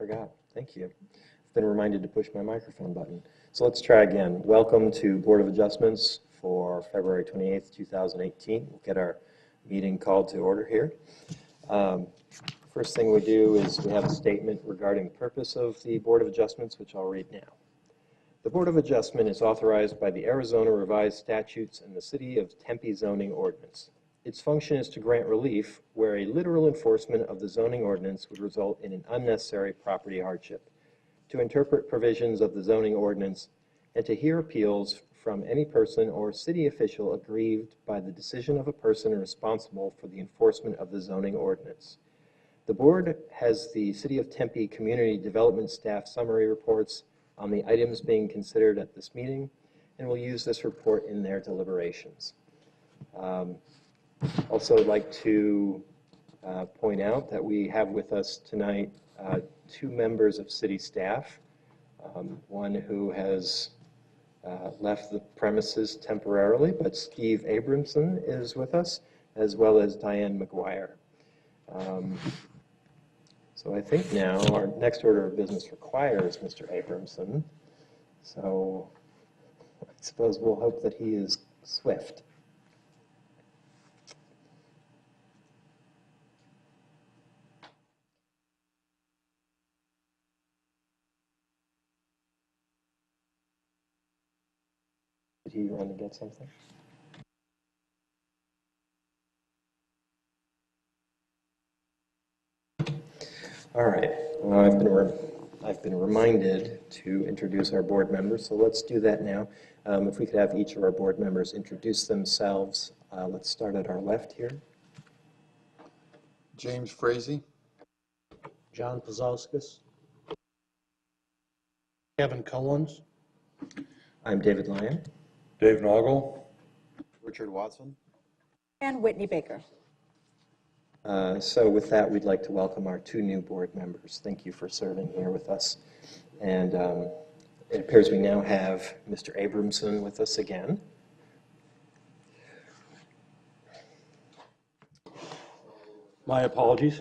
forgot. Thank you. I've been reminded to push my microphone button. So let's try again. Welcome to Board of Adjustments for February 28th, 2018. We'll get our meeting called to order here. First thing we do is we have a statement regarding the purpose of the Board of Adjustments, which I'll read now. The Board of Adjustment is authorized by the Arizona Revised Statutes and the City of Tempe Zoning Ordinance. Its function is to grant relief where a literal enforcement of the zoning ordinance would result in an unnecessary property hardship, to interpret provisions of the zoning ordinance, and to hear appeals from any person or city official aggrieved by the decision of a person responsible for the enforcement of the zoning ordinance. The board has the City of Tempe Community Development Staff summary reports on the items being considered at this meeting, and will use this report in their deliberations. Also, I'd like to point out that we have with us tonight two members of city staff, one who has left the premises temporarily, but Steve Abramson is with us, as well as Diane McGuire. So I think now our next order of business requires Mr. Abramson, so I suppose we'll hope that he is swift. Did he run to get something? All right. Well, I've been reminded to introduce our board members, so let's do that now. If we could have each of our board members introduce themselves. Let's start at our left here. James Frazee. John Pazalskis. Kevin Collins. I'm David Lyon. Dave Noggle. Richard Watson. And Whitney Baker. So with that, we'd like to welcome our two new board members. Thank you for serving here with us. And it appears we now have Mr. Abramson with us again. My apologies.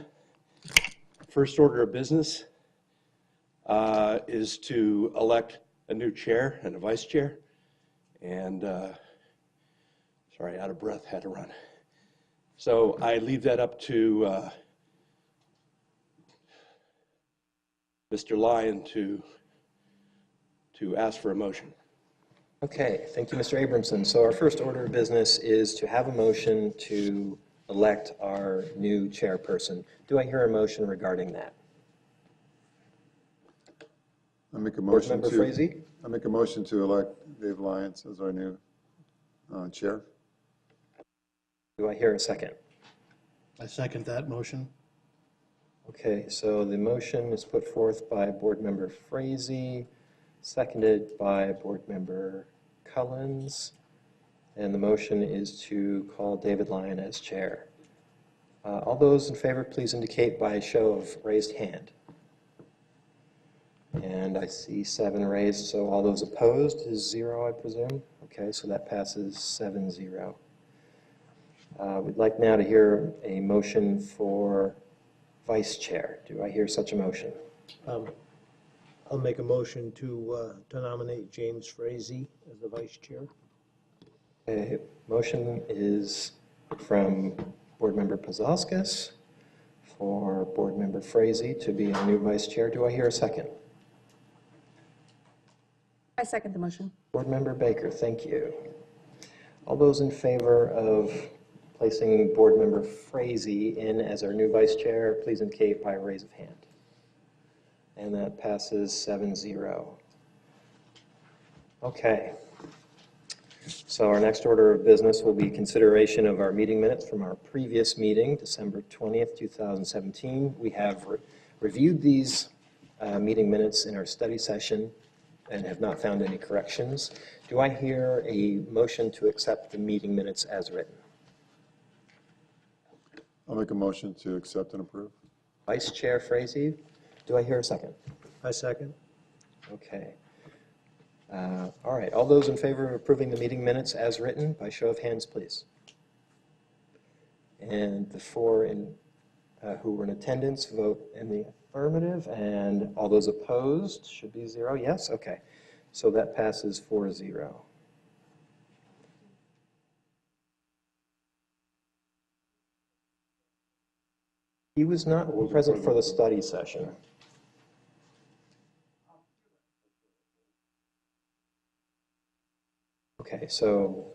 First order of business is to elect a new chair and a vice chair. And sorry, out of breath, had to run. So I leave that up to Mr. Lyon to ask for a motion. Okay, thank you, Mr. Abramson. So our first order of business is to have a motion to elect our new chairperson. Do I hear a motion regarding that? I make a Board motion Member Frazee? I make a motion to elect Dave Lyons as our new chair. Do I hear a second? I second that motion. Okay, so the motion is put forth by Board Member Frazee, seconded by Board Member Collins, and the motion is to call David Lyon as chair. All those in favor, please indicate by a show of raised hand. And I see 7 raised, so all those opposed is 0, I presume. Okay, so that passes 7-0. We'd like now to hear a motion for vice chair. Do I hear such a motion? I'll make a motion to nominate James Frazee as the vice chair. Okay, motion is from Board Member Pazalskis for Board Member Frazee to be a new vice chair. Do I hear a second? I second the motion. Board Member Baker, thank you. All those in favor of placing Board Member Frazee in as our new vice chair, please indicate by a raise of hand. And that passes 7-0. Okay. So our next order of business will be consideration of our meeting minutes from our previous meeting, December 20th, 2017. We have reviewed these meeting minutes in our study session and have not found any corrections. Do I hear a motion to accept the meeting minutes as written? I'll make a motion to accept and approve. Vice Chair Frazee, do I hear a second? I second. Okay. All right, all those in favor of approving the meeting minutes as written, by show of hands, please. And the 4 in who were in attendance vote in the affirmative, and all those opposed should be 0. Yes? Okay. So that passes 4-0. He was not present for the study session. Okay, so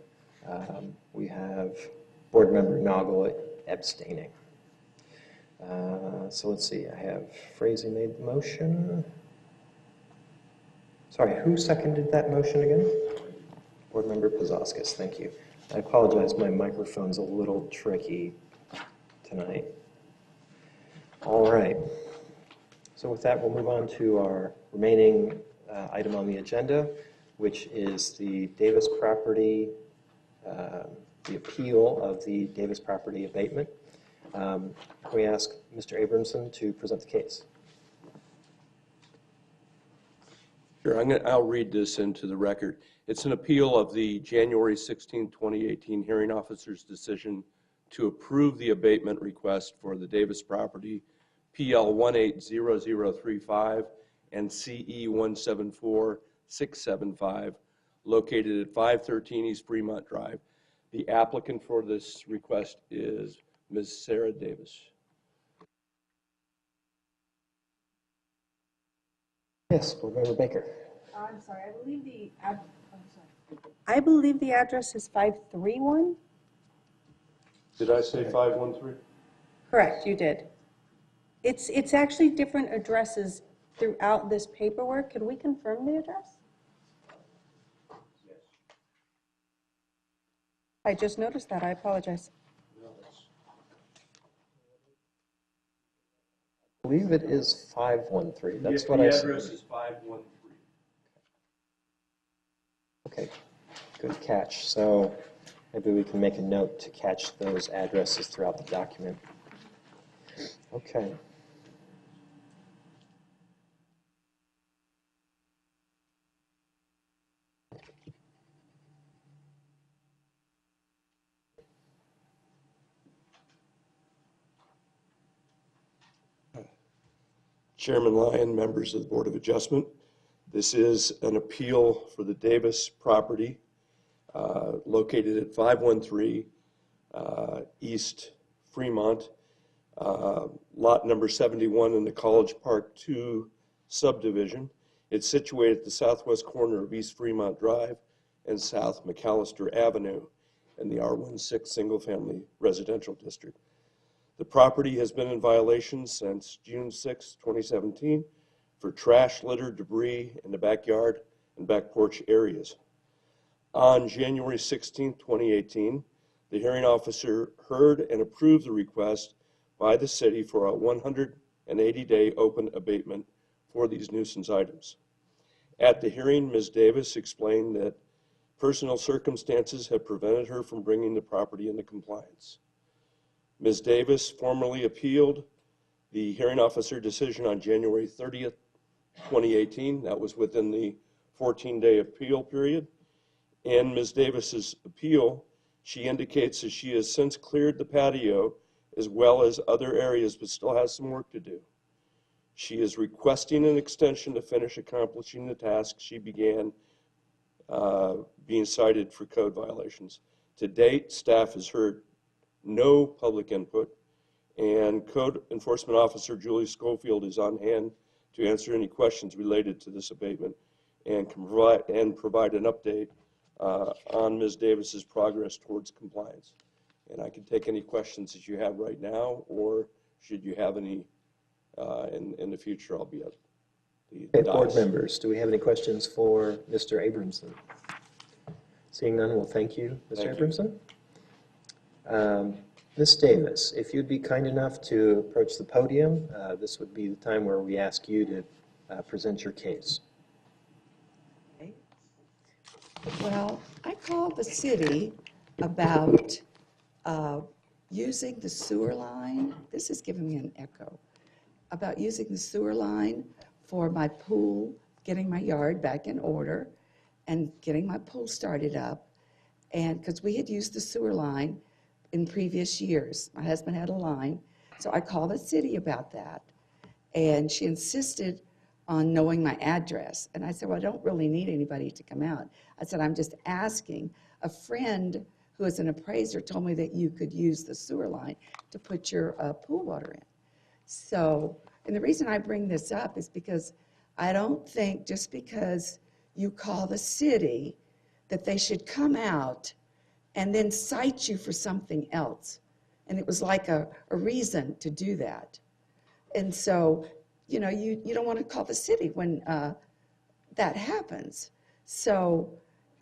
we have Board Member Noggle abstaining. So let's see, I have Frazee made the motion. Sorry, who seconded that motion again? Board Member Pazauskas, thank you. I apologize, my microphone's a little tricky tonight. All right. So with that, we'll move on to our remaining item on the agenda, which is the Davis property, the appeal of the Davis property abatement. Can we ask Mr. Abramson to present the case? Sure, I'll read this into the record. It's an appeal of the January 16, 2018 hearing officer's decision to approve the abatement request for the Davis property, PL 180035 and CE 174675, located at 513 East Fremont Drive. The applicant for this request is Ms. Sarah Davis. Yes, Board Member Baker. I'm sorry, I believe the address is 531? Did I say 513? Correct, you did. It's actually different addresses throughout this paperwork. Can we confirm the address? Yes. I just noticed that, I apologize. I believe it is 513. That's what I The said. address is 513. Okay, good catch. So maybe we can make a note to catch those addresses throughout the document. Okay. Chairman Lyon, members of the Board of Adjustment, this is an appeal for the Davis property located at 513 East Fremont, lot number 71 in the College Park 2 subdivision. It's situated at the southwest corner of East Fremont Drive and South McAllister Avenue in the R16 single-family residential district. The property has been in violation since June 6, 2017 for trash, litter, debris in the backyard and back porch areas. On January 16, 2018, the hearing officer heard and approved the request by the city for a 180-day open abatement for these nuisance items. At the hearing, Ms. Davis explained that personal circumstances have prevented her from bringing the property into compliance. Ms. Davis formally appealed the hearing officer decision on January 30th, 2018. That was within the 14-day appeal period. In Ms. Davis's appeal, she indicates that she has since cleared the patio as well as other areas, but still has some work to do. She is requesting an extension to finish accomplishing the task she began being cited for code violations. To date, staff has heard no public input, and Code Enforcement Officer Julie Schofield is on hand to answer any questions related to this abatement and can provide an update on Ms. Davis's progress towards compliance. And I can take any questions that you have right now, or should you have any in the future, I'll be at the Okay, dais. board members, do we have any questions for Mr. Abramson? Seeing none, well, thank you, Mr. Thank you. Abramson. Ms. Davis, if you'd be kind enough to approach the podium, this would be the time where we ask you to present your case. Well, I called the city about using the sewer line. This is giving me an echo. About using the sewer line for my pool, getting my yard back in order, and getting my pool started up. And because we had used the sewer line in previous years. My husband had a line, So I called the city about that, and she insisted on knowing my address. And I said, well, I don't really need anybody to come out. I said, I'm just asking. A friend who is an appraiser told me that you could use the sewer line to put your pool water in. So, and the reason I bring this up is because I don't think just because you call the city that they should come out and then cite you for something else. And it was like a reason to do that. And so, you know, you don't want to call the city when that happens. So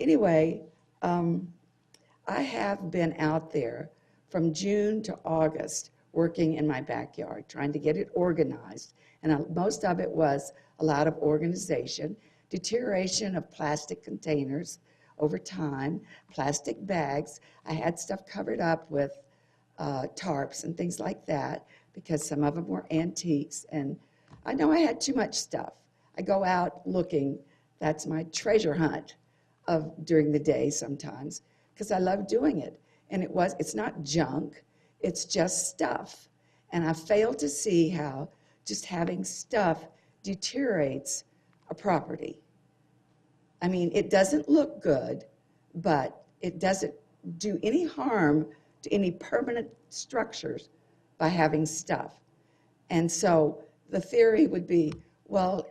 anyway, I have been out there from June to August working in my backyard, trying to get it organized. And most of it was a lot of organization, deterioration of plastic containers over time, plastic bags. I had stuff covered up with tarps and things like that because some of them were antiques. And I know I had too much stuff. I go out looking. That's my treasure hunt during the day sometimes because I love doing it. And it's not junk, it's just stuff. And I fail to see how just having stuff deteriorates a property. I mean, it doesn't look good, but it doesn't do any harm to any permanent structures by having stuff. And so the theory would be, well,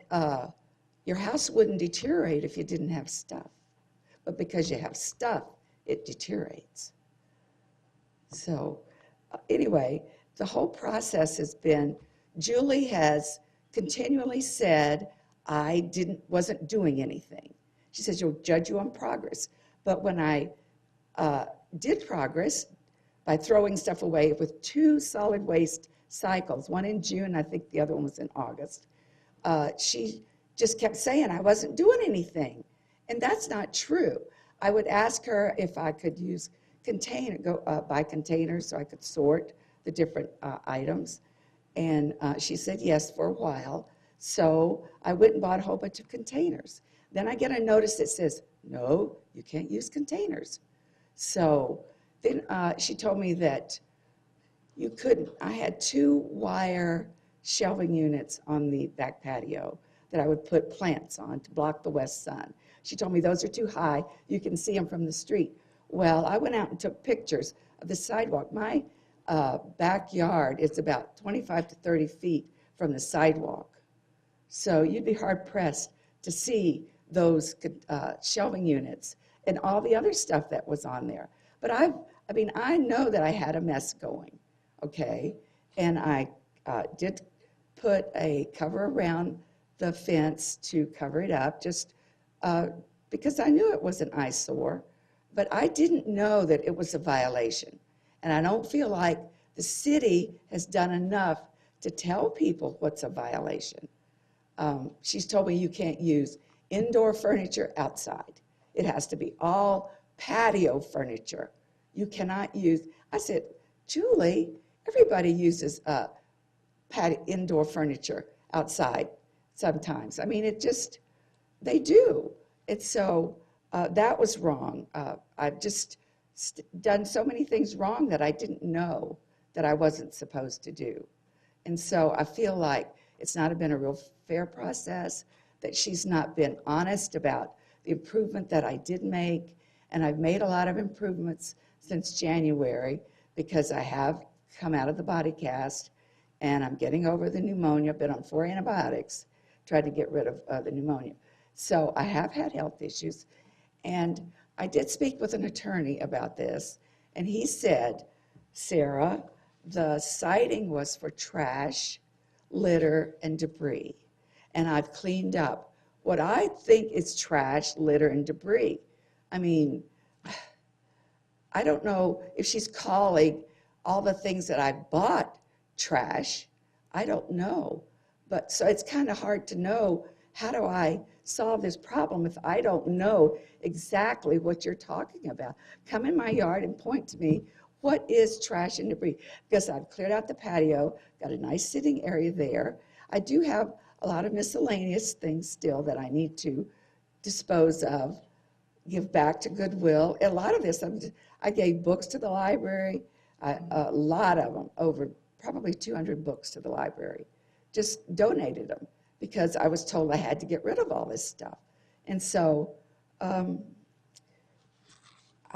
your house wouldn't deteriorate if you didn't have stuff. But because you have stuff, it deteriorates. So anyway, the whole process has been, Julie has continually said, I wasn't doing anything. She says, you'll judge you on progress. But when I did progress by throwing stuff away with 2 solid waste cycles, one in June, I think the other one was in August, she just kept saying I wasn't doing anything. And that's not true. I would ask her if I could use buy containers so I could sort the different items. And she said yes for a while. So I went and bought a whole bunch of containers. Then I get a notice that says, no, you can't use containers. So then she told me that you couldn't. I had 2 wire shelving units on the back patio that I would put plants on to block the west sun. She told me those are too high. You can see them from the street. Well, I went out and took pictures of the sidewalk. My backyard is about 25 to 30 feet from the sidewalk. So you'd be hard pressed to see those shelving units and all the other stuff that was on there. But I know that I had a mess going, okay? And I did put a cover around the fence to cover it up, just because I knew it was an eyesore, but I didn't know that it was a violation. And I don't feel like the city has done enough to tell people what's a violation. She's told me you can't use indoor furniture outside. It has to be all patio furniture. You cannot use, I said, Julie, everybody uses indoor furniture outside sometimes. I mean, they do. And so that was wrong. I've just done so many things wrong that I didn't know that I wasn't supposed to do. And so I feel like it's not been a real fair process, that she's not been honest about the improvement that I did make. And I've made a lot of improvements since January because I have come out of the body cast and I'm getting over the pneumonia. I've been on 4 antibiotics, tried to get rid of the pneumonia. So I have had health issues. And I did speak with an attorney about this, and he said, Sarah, the citing was for trash, litter, and debris. And I've cleaned up what I think is trash, litter, and debris. I mean, I don't know if she's calling all the things that I bought trash. I don't know. But so it's kind of hard to know, how do I solve this problem if I don't know exactly what you're talking about? Come in my yard and point to me, what is trash and debris? Because I've cleared out the patio, got a nice sitting area there. I do have a lot of miscellaneous things still that I need to dispose of, give back to Goodwill. A lot of this, I gave books to the library, a lot of them over probably 200 books to the library. Just donated them because I was told I had to get rid of all this stuff. And so, I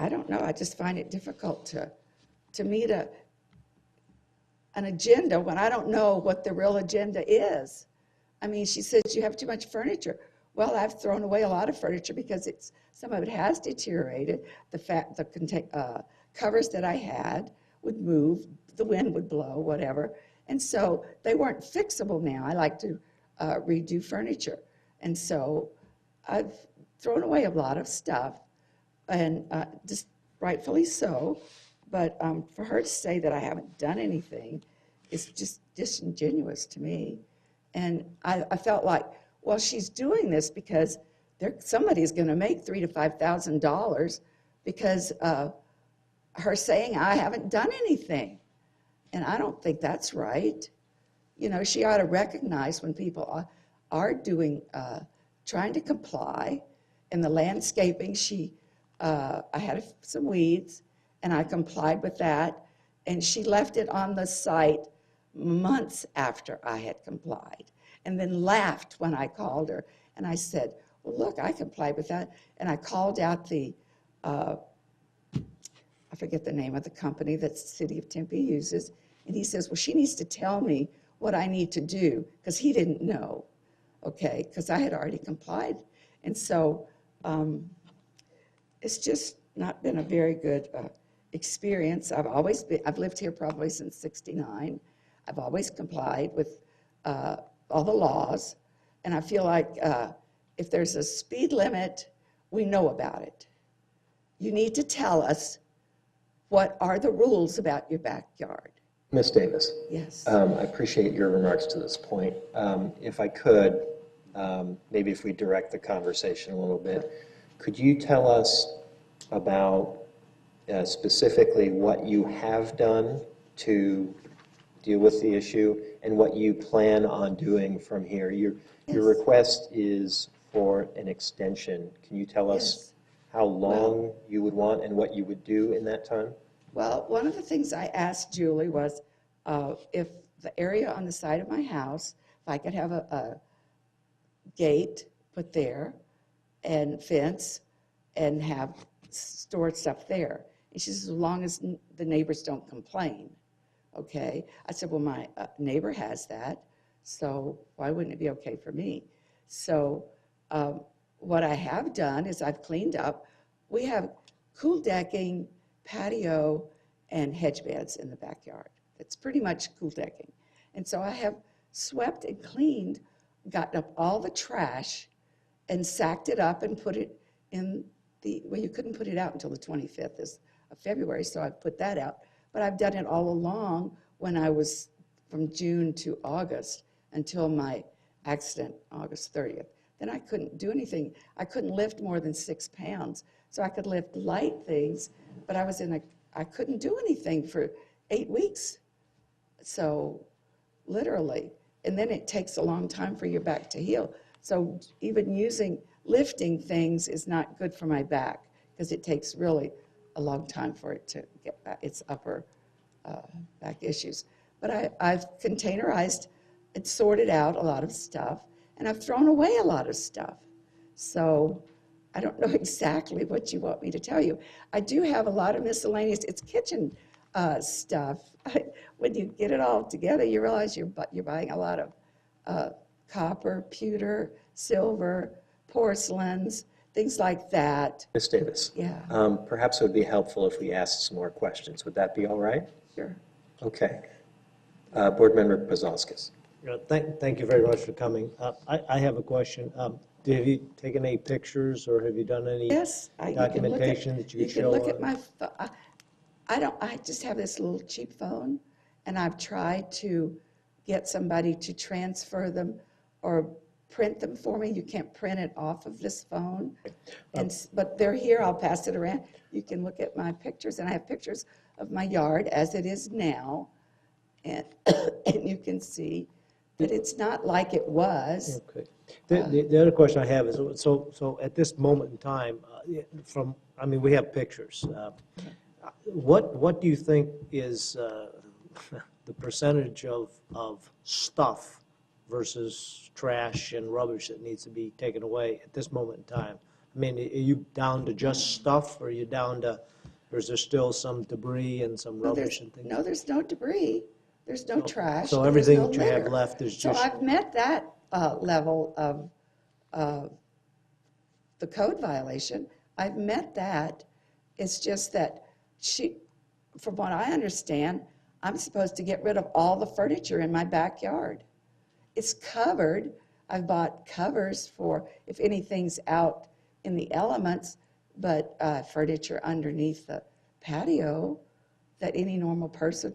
don't know, I just find it difficult to meet an agenda when I don't know what the real agenda is. I mean, she says you have too much furniture. Well, I've thrown away a lot of furniture because some of it has deteriorated. The covers that I had would move, the wind would blow, whatever. And so they weren't fixable now. I like to redo furniture. And so I've thrown away a lot of stuff, and just rightfully so. But for her to say that I haven't done anything is just disingenuous to me. And I felt like, well, she's doing this because somebody's going to make $3,000 to $5,000 because her saying I haven't done anything. And I don't think that's right. You know, she ought to recognize when people are doing, trying to comply. In the landscaping, I had some weeds, and I complied with that. And she left it on the site months after I had complied, and then laughed when I called her. And I said, well, look, I complied with that. And I called out I forget the name of the company that the city of Tempe uses. And he says, well, she needs to tell me what I need to do, because he didn't know, okay, because I had already complied. And so it's just not been a very good experience. I've lived here probably since '69. I've always complied with all the laws. And I feel like if there's a speed limit, we know about it. You need to tell us what are the rules about your backyard. Ms. Davis? Yes. I appreciate your remarks to this point. If I could, maybe if we direct the conversation a little bit, could you tell us about specifically what you have done to deal with the issue and what you plan on doing from here? Your request is for an extension. Can you tell us how long you would want and what you would do in that time? Well, one of the things I asked Julie was if the area on the side of my house, if I could have a gate put there and fence and have stored stuff there. And she says, as long as the neighbors don't complain. Okay. I said, well, my neighbor has that, so why wouldn't it be okay for me? So what I have done is I've cleaned up. We have cool decking, patio, and hedge beds in the backyard. It's pretty much cool decking. And so I have swept and cleaned, gotten up all the trash and sacked it up and put it in well, you couldn't put it out until the 25th of February, so I've put that out. But I've done it all along when I was from June to August until my accident, August 30th. Then I couldn't do anything. I couldn't lift more than 6 pounds. So I could lift light things, but I couldn't do anything for 8 weeks. So literally, and then it takes a long time for your back to heal. So even lifting things is not good for my back because it takes really a long time for it to get back its upper back issues. But I've containerized and sorted out a lot of stuff, and I've thrown away a lot of stuff. So I don't know exactly what you want me to tell you. I do have a lot of miscellaneous, it's kitchen stuff. When you get it all together, you realize you're buying a lot of copper, pewter, silver, porcelains, things like that. Ms. Davis? Yeah. Perhaps it would be helpful if we asked some more questions. Would that be all right? Sure. Okay. Board Member Brzezowskis. Thank you very much for coming. I have a question. Have you taken any pictures or have you done any Yes. documentation that you could show? You can look at my I just have this little cheap phone, and I've tried to get somebody to transfer them or print them for me. You can't print it off of this phone. But they're here, I'll pass it around. You can look at my pictures, and I have pictures of my yard as it is now. And, and you can see that it's not like it was. Okay. The other question I have is, so at this moment in time, we have pictures. What do you think is, the percentage of stuff versus trash and rubbish that needs to be taken away at this moment in time? I mean, are you down to just stuff, or are you down to, or is there still some debris and some No, rubbish and things? No, there's no debris, there's no trash. So and there's everything no that you have litter. left is So just, I've met that level of the code violation. I've met that. It's just that from what I understand, I'm supposed to get rid of all the furniture in my backyard. It's covered. I've bought covers for if anything's out in the elements, but furniture underneath the patio that any normal person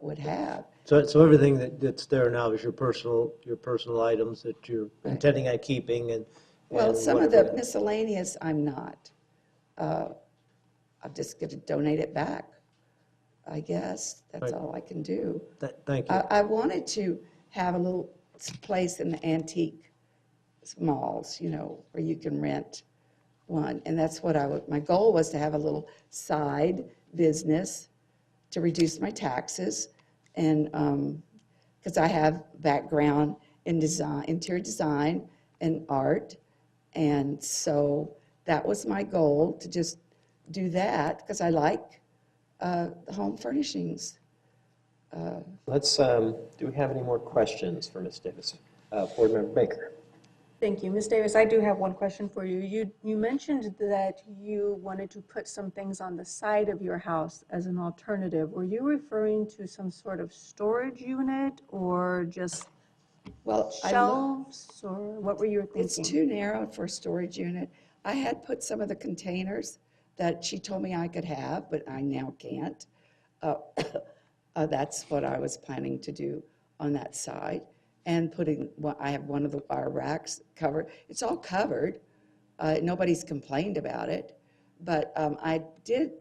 would have. so everything that's there now is your personal items that you're intending on keeping and Well, and some of whatever. the miscellaneous, I'm not. I'm just going to donate it back, I guess. That's Right. all I can do. Thank you. I wanted to have a little place in the antique malls, where you can rent one. And that's what my goal was to have a little side business to reduce my taxes. And because I have background in design, interior design and art. And so that was my goal, to just do that, because I like home furnishings. Let's, do we have any more questions for Ms. Davis? Board Member Baker. Thank you. Ms. Davis, I do have one question for you. You mentioned that you wanted to put some things on the side of your house as an alternative. Were you referring to some sort of storage unit or just Well, shelves, or what were you it's thinking? too narrow for a storage unit. I had put some of the containers that she told me I could have, but I now can't. That's what I was planning to do on that side. And I have one of the wire racks covered. It's all covered. Nobody's complained about it. But I did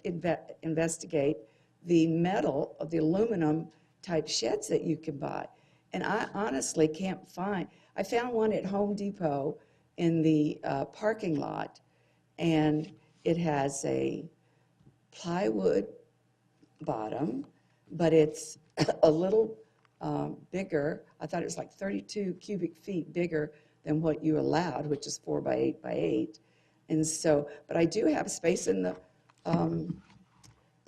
investigate the metal, the aluminum type sheds that you can buy. And I honestly can't find. I found one at Home Depot in the parking lot, and it has a plywood bottom, but it's a little bigger. I thought it was like 32 cubic feet bigger than what you allowed, which is 4 by 8 by 8. And so, but I do have space in the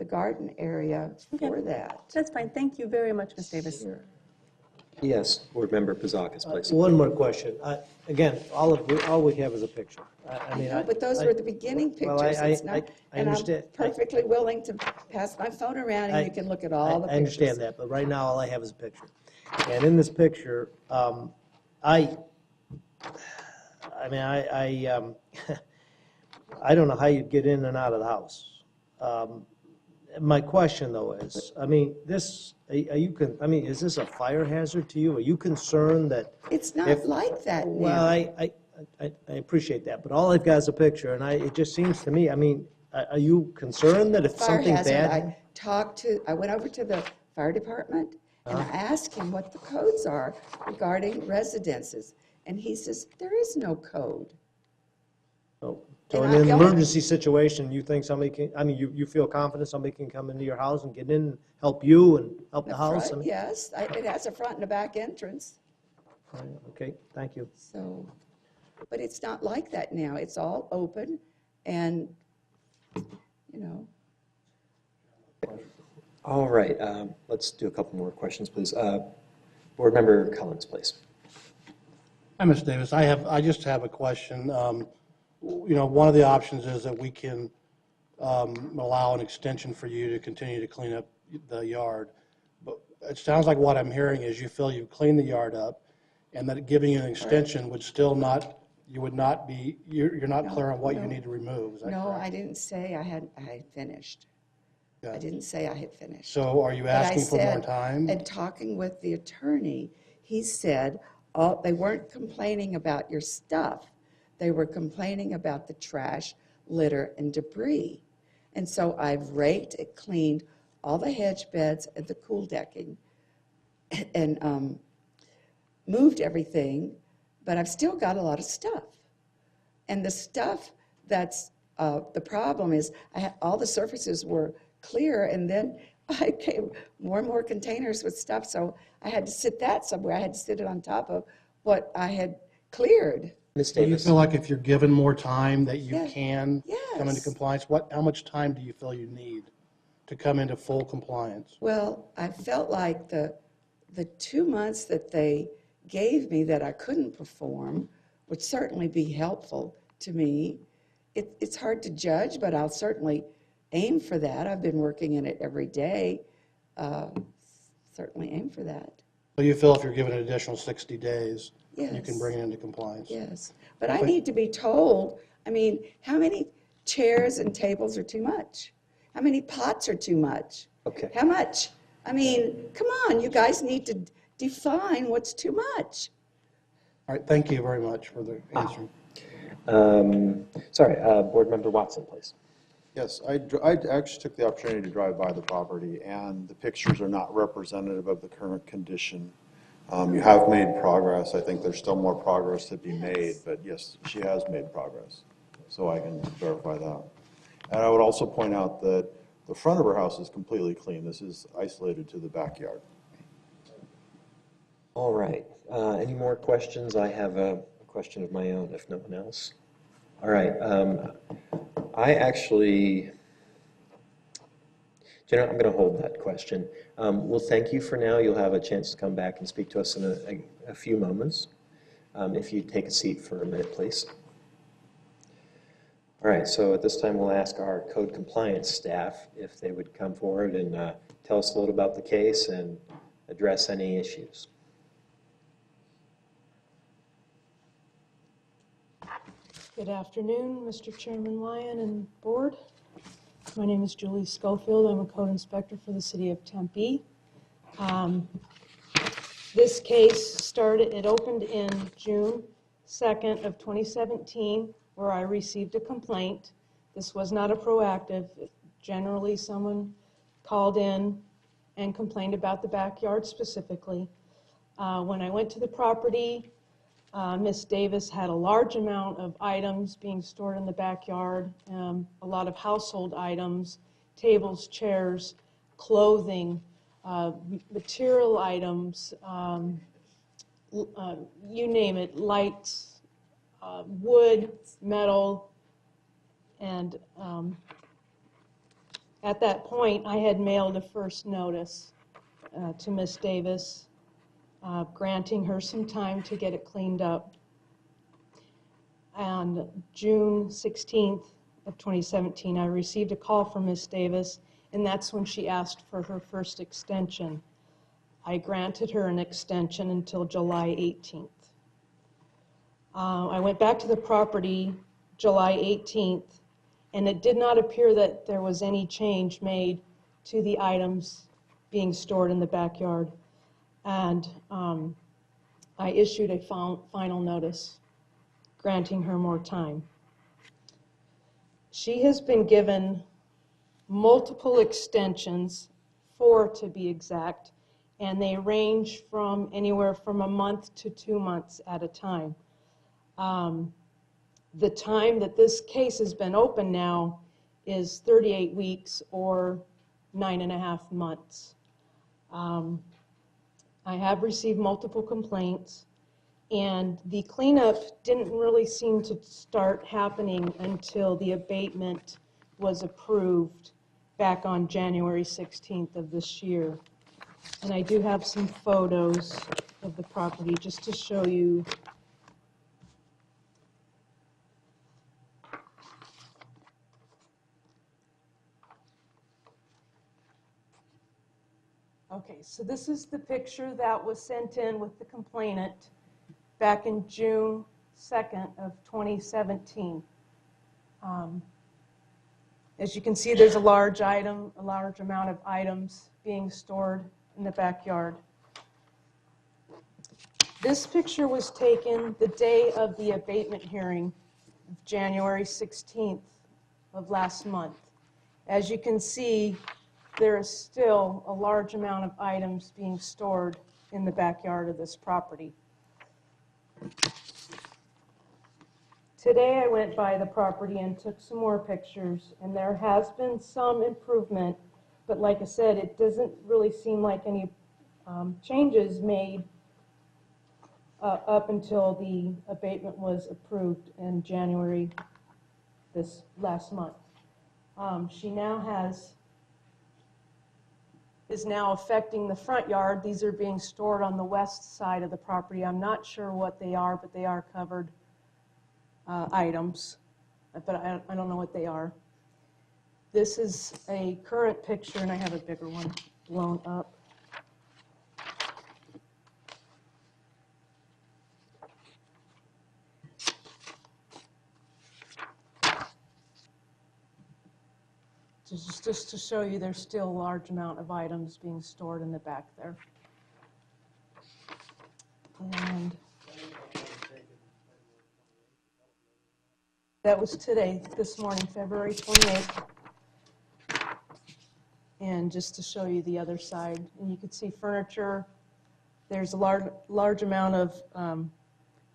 garden area for that. That's fine. Thank you very much, Ms. Davis. Yes, Board Member Pizakis, please. One more question. Again, all we have is a picture. I know, but those were the beginning Well, pictures. It's I not, and I'm understand. perfectly willing to pass my phone around and you can look at all the pictures. I understand that, but right now, all I have is a picture. And in this picture, I don't know how you'd get in and out of the house. My question, though, is, is this a fire hazard to you? Are you concerned that? It's not like that now. Well, I appreciate that, but all I've got is a picture, and it just seems to me, are you concerned that if Fire something hazard, bad? I went over to the fire department and I asked him what the codes are regarding residences. And he says, there is no code. So And in I an don't- emergency situation, you think somebody can, you feel confident somebody can come into your house and get in and help you and help the house? Front, yes, it has a front and a back entrance. Okay, thank you. So, but it's not like that now. It's all open and, All right, let's do a couple more questions, please. Board Member Collins, please. Hi, Ms. Davis. I just have a question. One of the options is that we can allow an extension for you to continue to clean up the yard. But it sounds like what I'm hearing is you feel you've cleaned the yard up, and that giving you an extension would still not, you're not clear on what you need to remove. Is that no, correct? I didn't say I had finished. I didn't say I had finished. So are you But I asking for more said, time? and talking with the attorney, he said, they weren't complaining about your stuff. They were complaining about the trash, litter, and debris. And so I've raked and cleaned all the hedge beds and the cool decking and moved everything, but I've still got a lot of stuff. And the stuff that's the problem is all the surfaces were clear, and then I came, more and more containers with stuff, so I had to sit that somewhere. I had to sit it on top of what I had cleared. Ms. Do you Davis? feel like if you're given more time that you Yeah. can come into Yes. compliance? How much time do you feel you need to come into full compliance? Well, I felt like the 2 months that they gave me that I couldn't perform would certainly be helpful to me. It's hard to judge, but I'll certainly aim for that. I've been working in it every day. Certainly aim for that. So you feel if you're given an additional 60 days, you can Yes. bring it into compliance? Yes, but I need to be told, I mean, how many chairs and tables are too much? How many pots are too much? Okay. How much? I mean, come on, you guys need to define what's too much. All right, thank you very much for the answer. Sorry, Board Member Watson, please. Yes, I actually took the opportunity to drive by the property, and the pictures are not representative of the current condition. You have made progress. I think there's still more progress to be made, but yes, she has made progress. So I can verify that. And I would also point out that the front of her house is completely clean. This is isolated to the backyard. All right. Any more questions? I have a question of my own, if no one else. All right. I actually, Jenna, I'm going to hold that question. Well, thank you for now. You'll have a chance to come back and speak to us in a few moments. If you take a seat for a minute, please. All right, so at this time, we'll ask our code compliance staff if they would come forward and tell us a little about the case and address any issues. Good afternoon, Mr. Chairman Lyon and Board. My name is Julie Schofield. I'm a code inspector for the City of Tempe. This case it opened in June 2nd of 2017, where I received a complaint. This was not a proactive. Generally, someone called in and complained about the backyard specifically. When I went to the property, Ms. Davis had a large amount of items being stored in the backyard, a lot of household items, tables, chairs, clothing, material items, you name it, lights, wood, metal, and at that point, I had mailed a first notice to Ms. Davis, granting her some time to get it cleaned up. On June 16th of 2017, I received a call from Ms. Davis, and that's when she asked for her first extension. I granted her an extension until July 18th. I went back to the property July 18th, and it did not appear that there was any change made to the items being stored in the backyard. And I issued a final notice granting her more time. She has been given multiple extensions, 4 to be exact, and they range from anywhere from a month to 2 months at a time. The time that this case has been open now is 38 weeks or 9.5 months. I have received multiple complaints, and the cleanup didn't really seem to start happening until the abatement was approved back on January 16th of this year. And I do have some photos of the property just to show you. Okay, so this is the picture that was sent in with the complainant back in June 2nd of 2017. As you can see, there's a large amount of items being stored in the backyard. This picture was taken the day of the abatement hearing, January 16th of last month. As you can see, there is still a large amount of items being stored in the backyard of this property. Today I went by the property and took some more pictures, and there has been some improvement, But like I said, it doesn't really seem like any changes made up until the abatement was approved in January this last month. She now is now affecting the front yard. These are being stored on the west side of the property. I'm not sure what they are, but they are covered items, but I don't know what they are. This is a current picture, and I have a bigger one blown up. Just to show you, there's still a large amount of items being stored in the back there. And that was today, this morning, February 28th. And just to show you the other side, and you can see furniture. There's a large amount of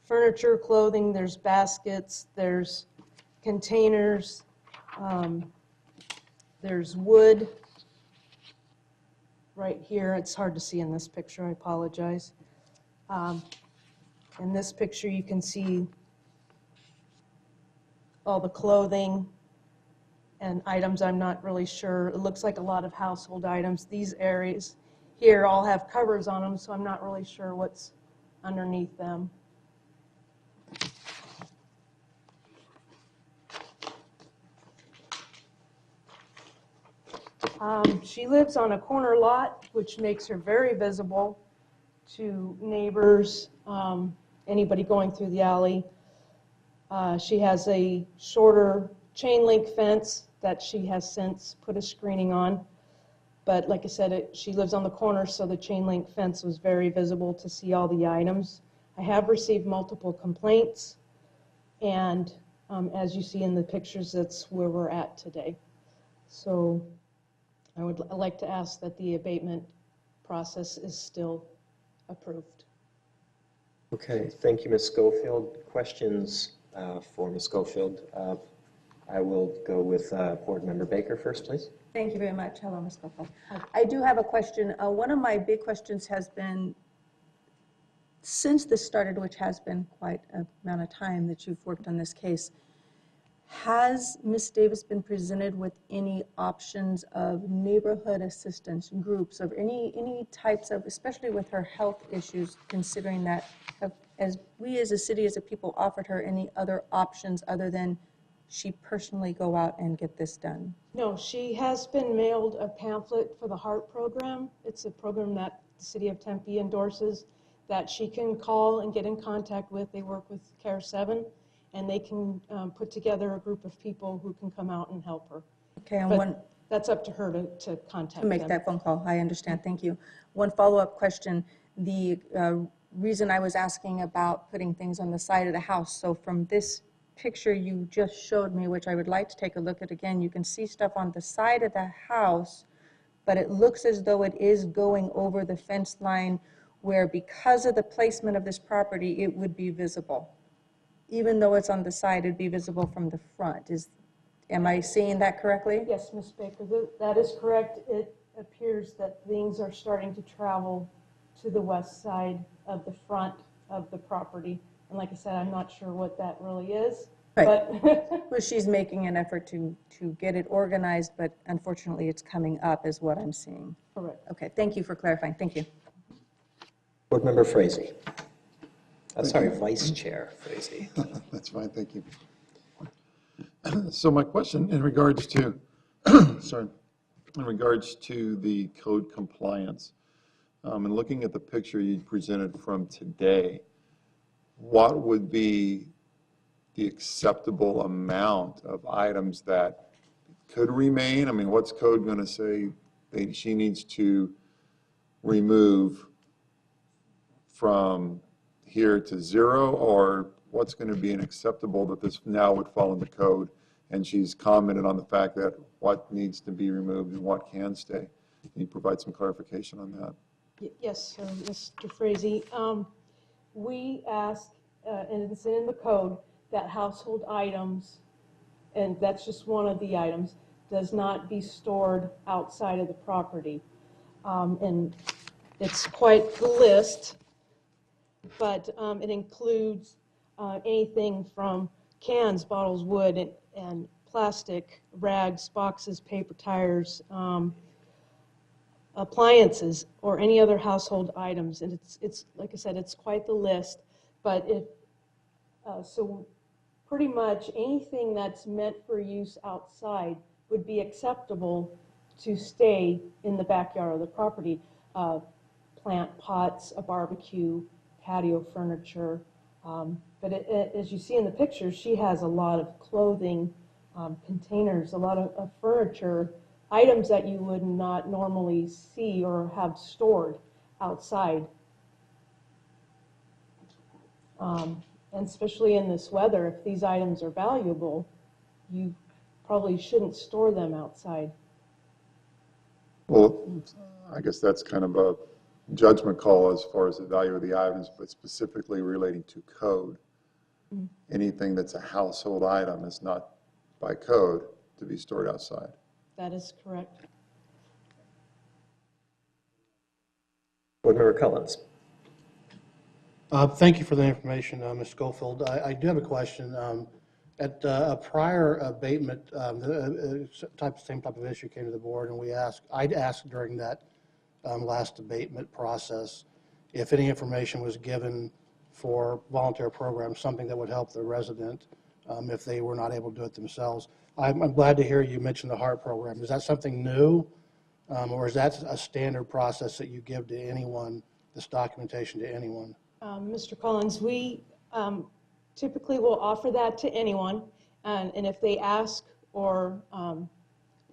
furniture, clothing, there's baskets, there's containers, there's wood right here. It's hard to see in this picture, I apologize. In this picture you can see all the clothing and items. I'm not really sure. It looks like a lot of household items. These areas here all have covers on them, so I'm not really sure what's underneath them. She lives on a corner lot, which makes her very visible to neighbors, anybody going through the alley. She has a shorter chain link fence that she has since put a screening on. But like I said, she lives on the corner, so the chain link fence was very visible to see all the items. I have received multiple complaints, and as you see in the pictures, that's where we're at today. So I would like to ask that the abatement process is still approved. Okay, thank you, Ms. Schofield. Questions for Ms. Schofield? I will go with Board Member Baker first, please. Thank you very much. Hello, Ms. Copeland. I do have a question. One of my big questions has been, since this started, which has been quite an amount of time that you've worked on this case, has Ms. Davis been presented with any options of neighborhood assistance groups of any types of, especially with her health issues, considering that as we as a city, as a people, offered her any other options other than she personally go out and get this done? No, she has been mailed a pamphlet for the HEART program. It's a program that the city of Tempe endorses that she can call and get in contact with. They work with CARE 7, and they can put together a group of people who can come out and help her. Okay, and But that's up to her to contact to make them. that phone call. I understand. Thank you. One follow-up question. The reason I was asking about putting things on the side of the house, so from this picture you just showed me, which I would like to take a look at again, you can see stuff on the side of the house, but it looks as though it is going over the fence line where, because of the placement of this property, it would be visible. Even though it's on the side, it'd be visible from the front. Am I seeing that correctly? Yes, Ms. Baker, that is correct. It appears that things are starting to travel to the west side of the front of the property. And like I said, I'm not sure what that really is. Right. But Well, she's making an effort to get it organized, but unfortunately it's coming up is what I'm seeing. correct. Okay, thank you for clarifying. Thank you. Board Member Frazee. Sorry, Vice Chair Frazee. That's fine, thank you. So my question in regards to, sorry, in regards to the code compliance, and looking at the picture you presented from today, what would be the acceptable amount of items that could remain? I mean, what's code going to say she needs to remove from here to zero, or what's going to be an acceptable that this now would fall in the code? And she's commented on the fact that what needs to be removed and what can stay. Can you provide some clarification on that? Yes, Mr. Frazee. We ask, and it's in the code, that household items, and that's just one of the items, does not be stored outside of the property. And it's quite the list, but it includes anything from cans, bottles, wood, and plastic, rags, boxes, paper tires, appliances, or any other household items. And it's like I said, it's quite the list. But so pretty much anything that's meant for use outside would be acceptable to stay in the backyard of the property. Plant pots, a barbecue, patio furniture. But as you see in the picture, she has a lot of clothing, containers, a lot of furniture, items that you would not normally see or have stored outside. And especially in this weather, if these items are valuable, you probably shouldn't store them outside. Well, I guess that's kind of a judgment call as far as the value of the items, but specifically relating to code. Anything that's a household item is not by code to be stored outside. That is correct. Board Member Collins. Thank you for the information, Ms. Schofield. I do have a question. At a prior abatement, same type of issue came to the board, and I'd asked during that last abatement process if any information was given for volunteer programs, something that would help the resident if they were not able to do it themselves. I'm glad to hear you mention the HEART program. Is that something new, or is that a standard process that you give to anyone, this documentation to anyone? Mr. Collins, we typically will offer that to anyone, and if they ask or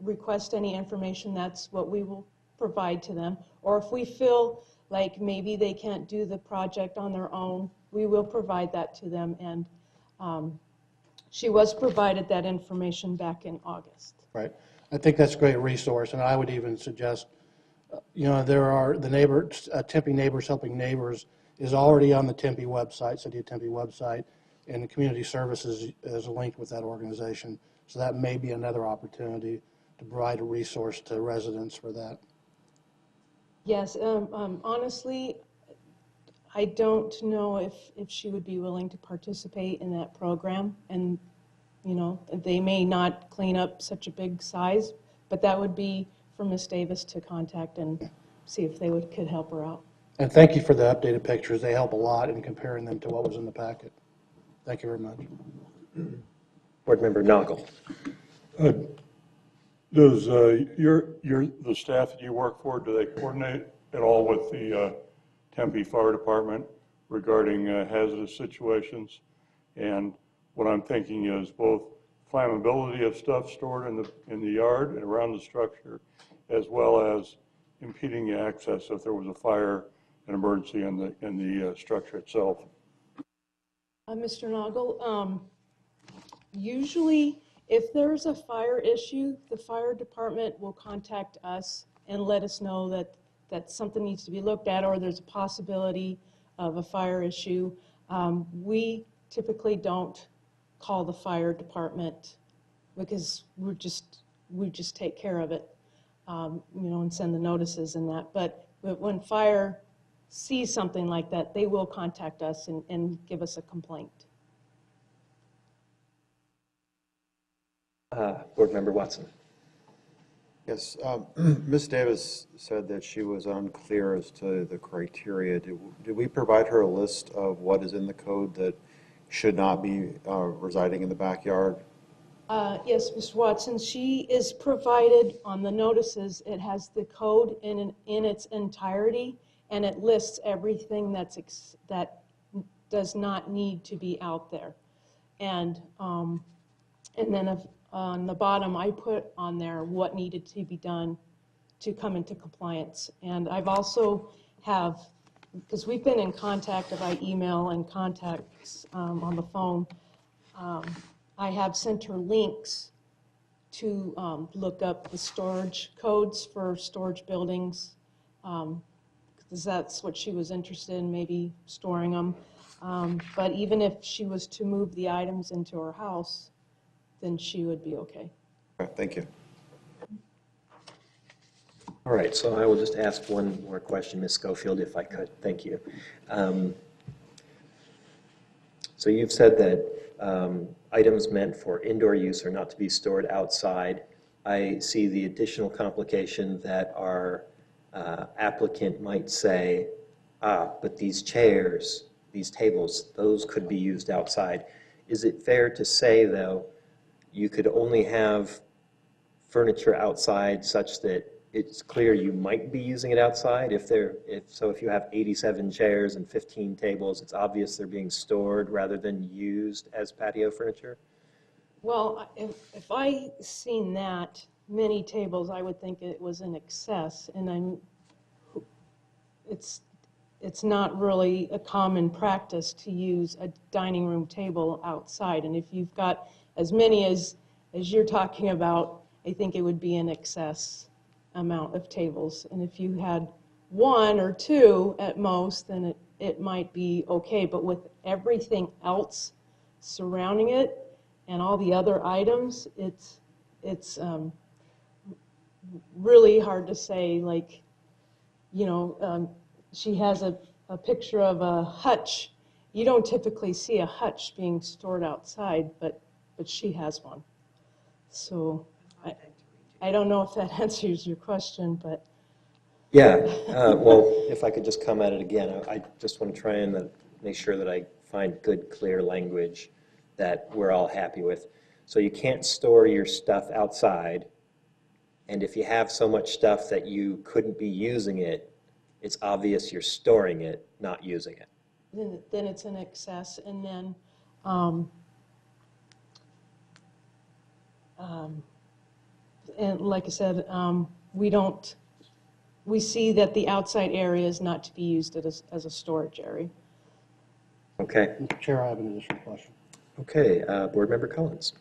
request any information, that's what we will provide to them. Or if we feel like maybe they can't do the project on their own, we will provide that to them. And she was provided that information back in August. Right. I think that's a great resource, and I would even suggest, there are the Tempe Neighbors Helping Neighbors is already on the Tempe website, City of Tempe website, and the Community Services is linked with that organization. So that may be another opportunity to provide a resource to residents for that. Yes, honestly, I don't know if she would be willing to participate in that program. And, they may not clean up such a big size, but that would be for Ms. Davis to contact and see if they could help her out. And thank you for the updated pictures. They help a lot in comparing them to what was in the packet. Thank you very much. Board Member Noggle. Does the staff that you work for, do they coordinate at all with the Tempe Fire Department regarding hazardous situations? And what I'm thinking is both flammability of stuff stored in the yard and around the structure, as well as impeding access if there was a fire, an emergency in the structure itself. Mr. Noggle, usually if there's a fire issue, the fire department will contact us and let us know that something needs to be looked at or there's a possibility of a fire issue. We typically don't call the fire department because we just take care of it, and send the notices and that. But when fire sees something like that, they will contact us and give us a complaint. Board Member Watson. Yes, Ms. Davis said that she was unclear as to the criteria. Did we provide her a list of what is in the code that should not be residing in the backyard? Yes, Ms. Watson, she is provided on the notices. It has the code in its entirety, and it lists everything that does not need to be out there. And then on the bottom, I put on there what needed to be done to come into compliance. And I've also because we've been in contact by email and contacts on the phone, I have sent her links to look up the storage codes for storage buildings, because that's what she was interested in, maybe storing them. But even if she was to move the items into her house, then she would be okay. Okay, thank you. All right, so I will just ask one more question, Ms. Schofield, if I could. Thank you. So you've said that items meant for indoor use are not to be stored outside. I see the additional complication that our applicant might say, but these chairs, these tables, those could be used outside. Is it fair to say, though, you could only have furniture outside such that it's clear you might be using it outside? If you have 87 chairs and 15 tables, it's obvious they're being stored rather than used as patio furniture? Well, if I seen that many tables, I would think it was in excess, and it's not really a common practice to use a dining room table outside. And if you've got as many as you're talking about, I think it would be an excess amount of tables. And if you had one or two at most, then it might be okay. But with everything else surrounding it and all the other items, it's really hard to say, like, you know, she has a picture of a hutch. You don't typically see a hutch being stored outside, but she has one. So I don't know if that answers your question, but. Yeah, well, if I could just come at it again, I just want to try and make sure that I find good, clear language that we're all happy with. So you can't store your stuff outside, and if you have so much stuff that you couldn't be using it, it's obvious you're storing it, not using it. Then it's an excess, and then and like I said, we see that the outside area is not to be used as a storage area. Okay. Mr. Chair, I have an additional question. Okay, Board Member Collins.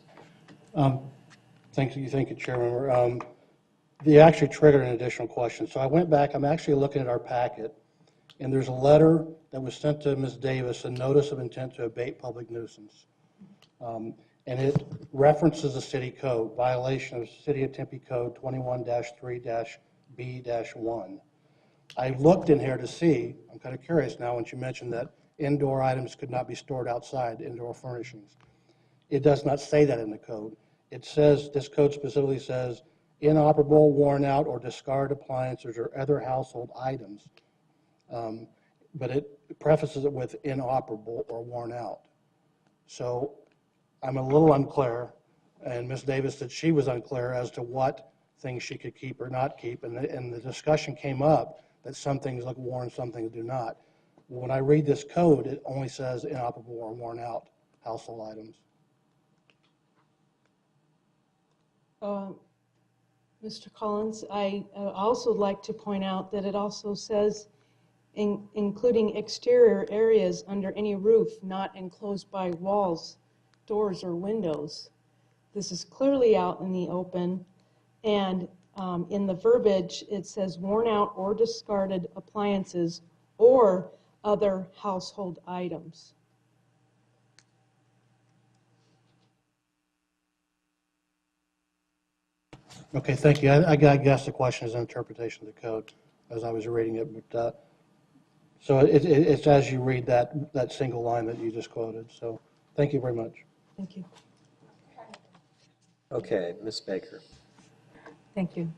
Thank you, Chairman. You actually triggered an additional question. So I went back, I'm actually looking at our packet, and there's a letter that was sent to Ms. Davis, a notice of intent to abate public nuisance. And it references the city code, violation of City of Tempe Code 21-3-B-1. I looked in here to see, I'm kind of curious now when you mentioned that indoor items could not be stored outside, indoor furnishings. It does not say that in the code. It says, this code specifically says, inoperable, worn out, or discarded appliances or other household items. But it prefaces it with inoperable or worn out. So I'm a little unclear, and Ms. Davis said she was unclear as to what things she could keep or not keep, and the discussion came up that some things look worn, some things do not. When I read this code, it only says inoperable or worn out household items. Mr. Collins, I also like to point out that it also says including exterior areas under any roof not enclosed by walls, doors, or windows. This is clearly out in the open, and in the verbiage it says worn out or discarded appliances or other household items. Okay, thank you. I guess the question is an interpretation of the code as I was reading it, but so it's as you read that single line that you just quoted. So thank you very much. Thank you. Okay, Ms. Baker. Thank you.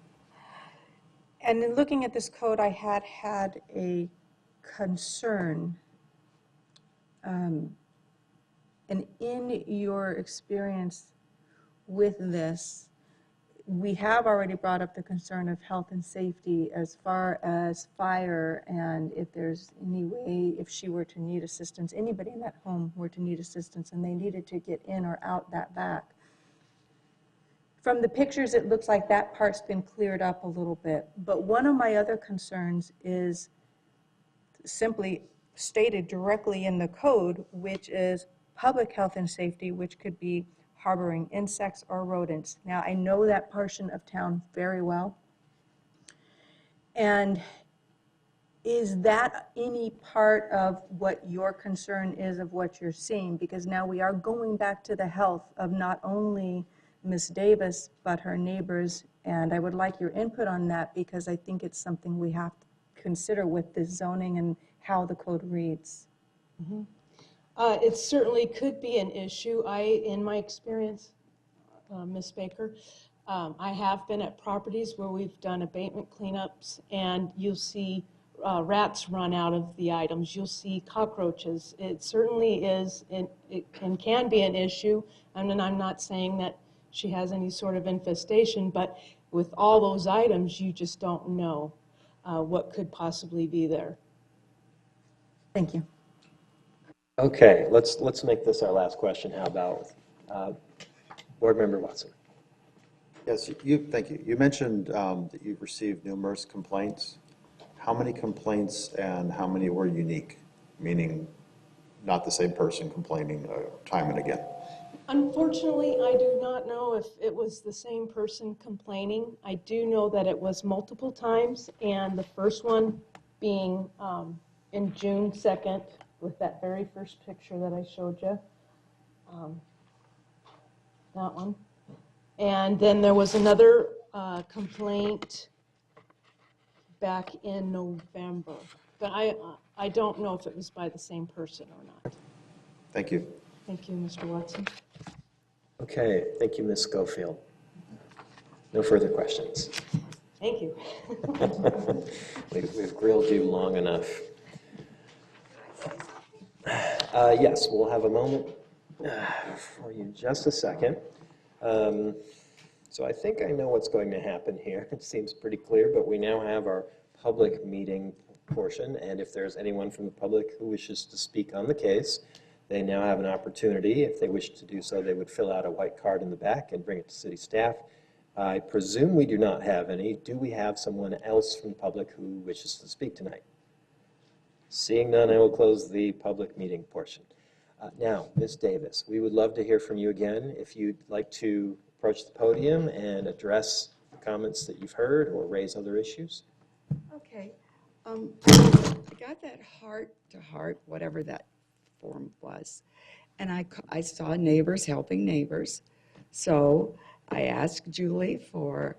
And in looking at this code, I had a concern. And in your experience with this, we have already brought up the concern of health and safety as far as fire, and if there's any way, if she were to need assistance, anybody in that home were to need assistance and they needed to get in or out that back. From the pictures, it looks like that part's been cleared up a little bit. But one of my other concerns is simply stated directly in the code, which is public health and safety, which could be harboring insects or rodents. Now, I know that portion of town very well. And is that any part of what your concern is of what you're seeing? Because now we are going back to the health of not only Ms. Davis, but her neighbors. And I would like your input on that because I think it's something we have to consider with this zoning and how the code reads. It certainly could be an issue. In my experience, Ms. Baker, I have been at properties where we've done abatement cleanups, and you'll see rats run out of the items. You'll see cockroaches. It certainly is, it can be an issue. And I'm not saying that she has any sort of infestation, but with all those items, you just don't know what could possibly be there. Thank you. Okay, let's make this our last question. How about Board Member Watson? Yes, thank you. You mentioned that you've received numerous complaints. How many complaints and how many were unique? Meaning not the same person complaining time and again? Unfortunately, I do not know if it was the same person complaining. I do know that it was multiple times, and the first one being in June 2nd with that very first picture that I showed you. That one. And then there was another complaint back in November. But I don't know if it was by the same person or not. Thank you. Thank you, Mr. Watson. Okay, thank you, Ms. Schofield. No further questions. Thank you. We've grilled you long enough. Yes, we'll have a moment for you, just a second. So I think I know what's going to happen here. It seems pretty clear, but we now have our public meeting portion, and if there's anyone from the public who wishes to speak on the case, they now have an opportunity. If they wish to do so, they would fill out a white card in the back and bring it to city staff. I presume we do not have any. Do we have someone else from the public who wishes to speak tonight? Seeing none, I will close the public meeting portion. Now, Ms. Davis, we would love to hear from you again. If you'd like to approach the podium and address the comments that you've heard or raise other issues. Okay. I got that heart-to-heart, whatever that form was, and I saw neighbors helping neighbors. So I asked Julie for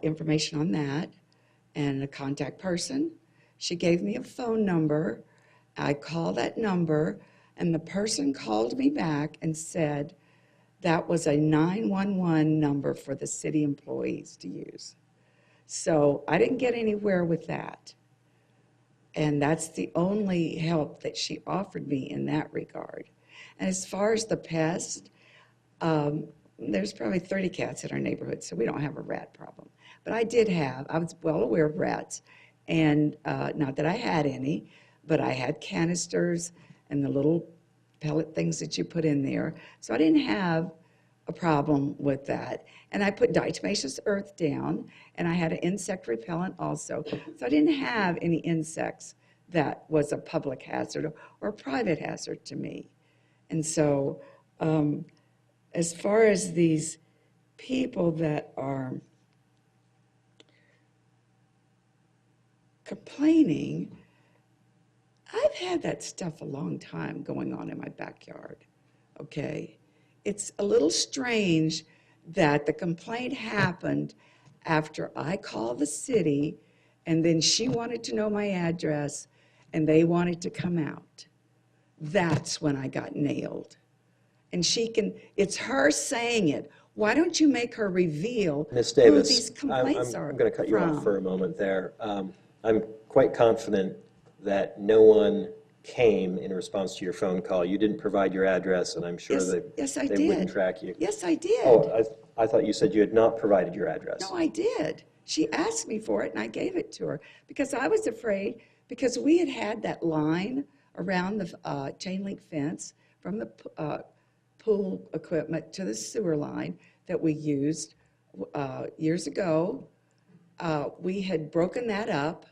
information on that and a contact person. She gave me a phone number. I called that number, and the person called me back and said that was a 911 number for the city employees to use. So I didn't get anywhere with that. And that's the only help that she offered me in that regard. And as far as the pest, there's probably 30 cats in our neighborhood, so we don't have a rat problem. But I was well aware of rats, and not that I had any, but I had canisters and the little pellet things that you put in there. So I didn't have a problem with that. And I put diatomaceous earth down, and I had an insect repellent also. So I didn't have any insects that was a public hazard or a private hazard to me. And so as far as these people that are complaining, I've had that stuff a long time going on in my backyard, okay? It's a little strange that the complaint happened after I called the city, and then she wanted to know my address, and they wanted to come out. That's when I got nailed. And it's her saying it. Why don't you make her reveal Ms. who Davis, these complaints are I'm going to cut you off from? for a moment there. I'm quite confident that no one came in response to your phone call. You didn't provide your address, and I'm sure Yes, I they wouldn't did. track you. Yes, I did. Oh, I thought you said you had not provided your address. No, I did. She asked me for it, and I gave it to her because I was afraid, because we had that line around the chain link fence from the pool equipment to the sewer line that we used years ago. We had broken that up,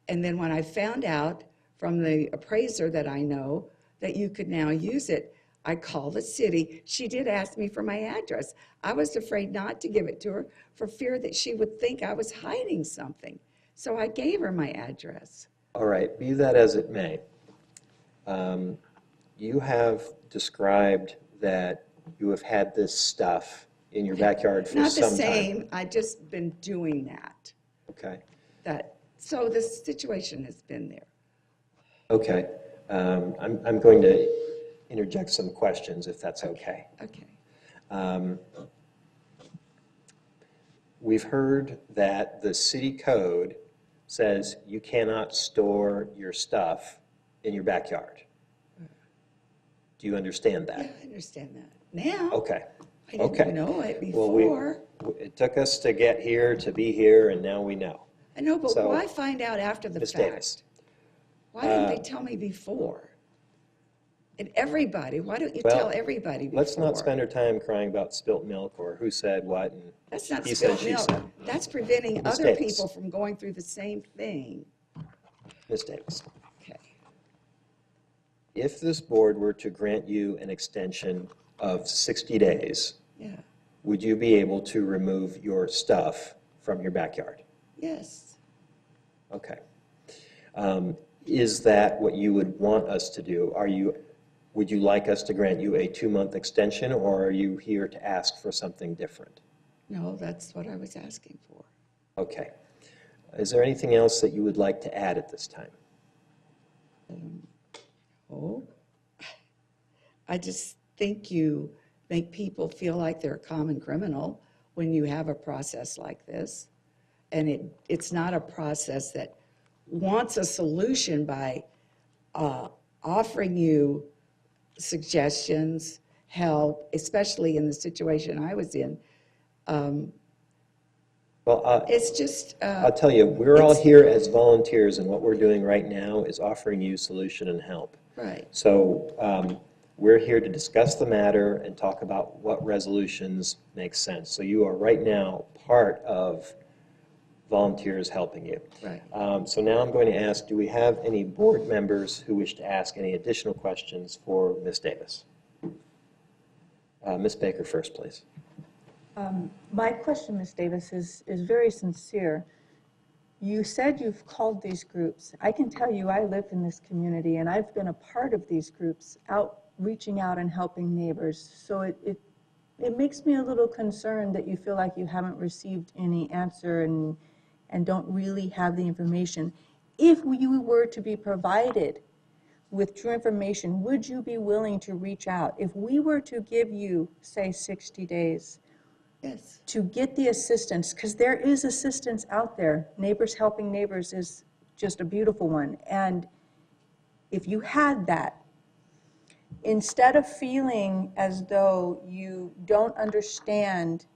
and then when I found out from the appraiser that I know that you could now use it, I called the city. She did ask me for my address. I was afraid not to give it to her for fear that she would think I was hiding something. So I gave her my address. All right, be that as it may, you have described that you have had this stuff in your backyard for Not the some time. same, I just been doing that. Okay, So the situation has been there. okay. I'm going to interject some questions, if that's okay. Okay. We've heard that the city code says you cannot store your stuff in your backyard. Do you understand Yeah, that? I understand that. Now, Okay. I Okay. didn't know it Well, before. it took us to get here, to be here, and now we know. I know, but So, why find out after the Ms. fact? Davis. Why didn't they tell me before? And everybody, why don't you Well, tell everybody before? Let's not spend our time crying about spilt milk or who said what and That's not he said, spilled she milk. said. That's preventing Ms. other Davis. people from going through the same thing. Ms. Davis. Okay. If this board were to grant you an extension of 60 days, Yeah. would you be able to remove your stuff from your backyard? Yes. Okay. Is that what you would want us to do? Would you like us to grant you a 2-month extension, or are you here to ask for something different? No, that's what I was asking for. Okay. Is there anything else that you would like to add at this time? Oh, I just think you make people feel like they're a common criminal when you have a process like this. And it's not a process that wants a solution by offering you suggestions, help, especially in the situation I was in. Well, It's just, I'll tell you, we're all it's- here as volunteers, and what we're doing right now is offering you solution and help. right. So we're here to discuss the matter and talk about what resolutions make sense. So you are right now part of volunteers helping you. Right. So now I'm going to ask, do we have any board members who wish to ask any additional questions for Ms. Davis? Ms. Baker first, please. My question, Ms. Davis, is very sincere. You said you've called these groups. I can tell you I live in this community, and I've been a part of these groups, reaching out and helping neighbors. So it makes me a little concerned that you feel like you haven't received any answer and don't really have the information. If you were to be provided with true information, would you be willing to reach out? If we were to give you, say, 60 days, Yes. to get the assistance, because there is assistance out there. Neighbors Helping Neighbors is just a beautiful one. And if you had that, instead of feeling as though you don't understand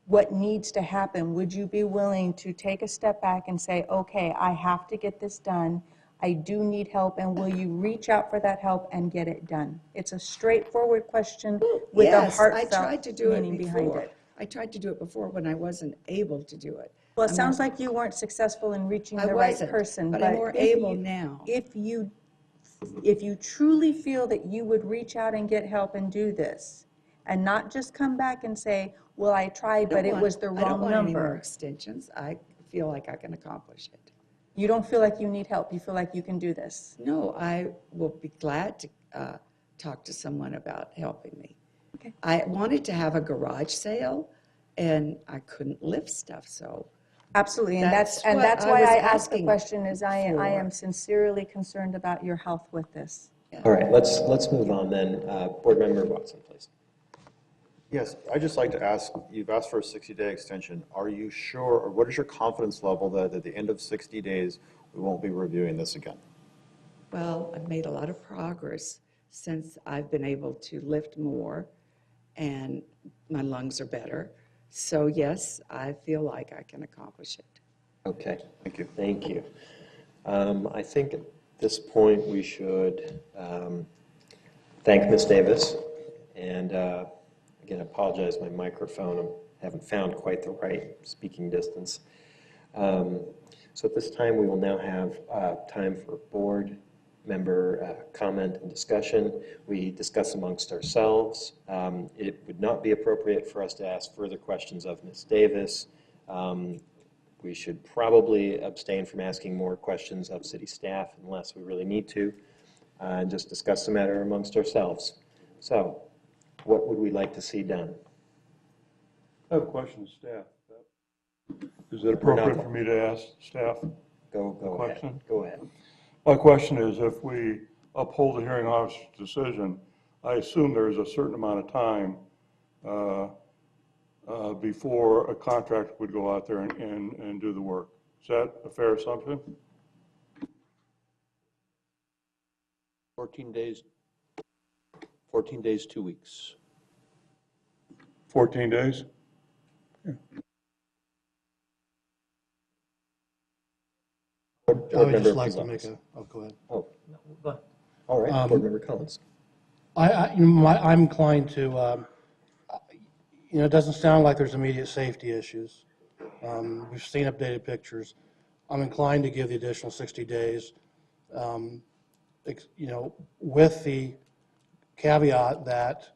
what needs to happen, would you be willing to take a step back and say, okay, I have to get this done. I do need help, and will you reach out for that help and get it done? It's a straightforward question with a Yes, I tried heartfelt to do it meaning behind before. it. I tried to do it before when I wasn't able to do it. Well, it I'm sounds not- like you weren't successful in reaching I the right wasn't, person. but I'm more if able you- now. If you truly feel that you would reach out and get help and do this, and not just come back and say, well, I tried, but it was the I don't wrong want any more number. extensions. I feel like I can accomplish it. You don't feel like you need help, you feel like you can do this. No, I will be glad to talk to someone about helping me. Okay. I wanted to have a garage sale, and I couldn't lift stuff, so. Absolutely, and That's that's what I why was I asked the asking question, is I am for. sincerely concerned about your health with this. All right, let's move on then. Board Member Watson, please. Yes, I'd just like to ask, you've asked for a 60-day extension. Are you sure, or what is your confidence level that at the end of 60 days, we won't be reviewing this again? Well, I've made a lot of progress since I've been able to lift more, and my lungs are better. So yes, I feel like I can accomplish it. Okay. Thank you. Thank you. I think at this point we should thank Ms. Davis. And again, I apologize, my microphone, I haven't found quite the right speaking distance. So at this time, we will now have time for board member comment and discussion. We discuss amongst ourselves. It would not be appropriate for us to ask further questions of Ms. Davis. We should probably abstain from asking more questions of city staff unless we really need to, and just discuss the matter amongst ourselves. So, what would we like to see done? I have a question to staff. Is it appropriate for me to ask staff? Go ahead. Question? Go ahead. My question is, if we uphold the hearing officer's decision, I assume there is a certain amount of time before a contractor would go out there and do the work. Is that a fair assumption? 14 days, 14 days, 2 weeks. 14 days? I Board would Member just like to make Pizzanis. oh, go ahead. Oh, no, go ahead. All right, Board Member Collins. I'm inclined to, it doesn't sound like there's immediate safety issues. We've seen updated pictures. I'm inclined to give the additional 60 days, with the caveat that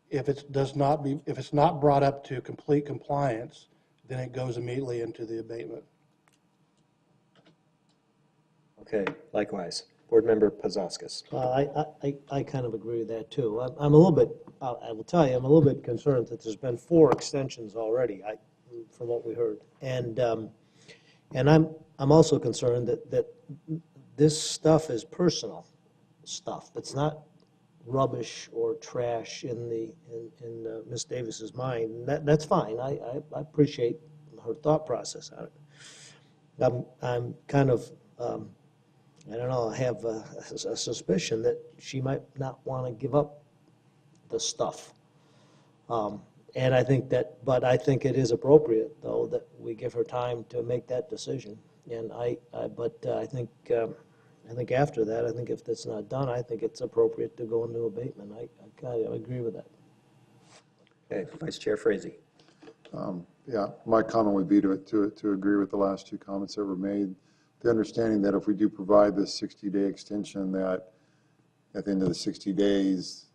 if it's not brought up to complete compliance, then it goes immediately into the abatement. Okay, likewise. Board Member Pazauskas. I kind of agree with that, too. I'm a little bit, I will tell you, I'm a little bit concerned that there's been 4 extensions already, from what we heard. And I'm also concerned that this stuff is personal stuff. It's not rubbish or trash in Ms. Davis's mind. That's fine. I appreciate her thought process on it. I'm kind of, I don't know, I have a suspicion that she might not want to give up the stuff. And I think but I think it is appropriate, though, that we give her time to make that decision. And I think after that, I think if that's not done, I think it's appropriate to go into abatement. I kind of agree with that. Okay, Vice Chair Frazee. Yeah, my comment would be to agree with the last 2 comments that were made. The understanding that if we do provide this 60-day extension, that at the end of the 60 days,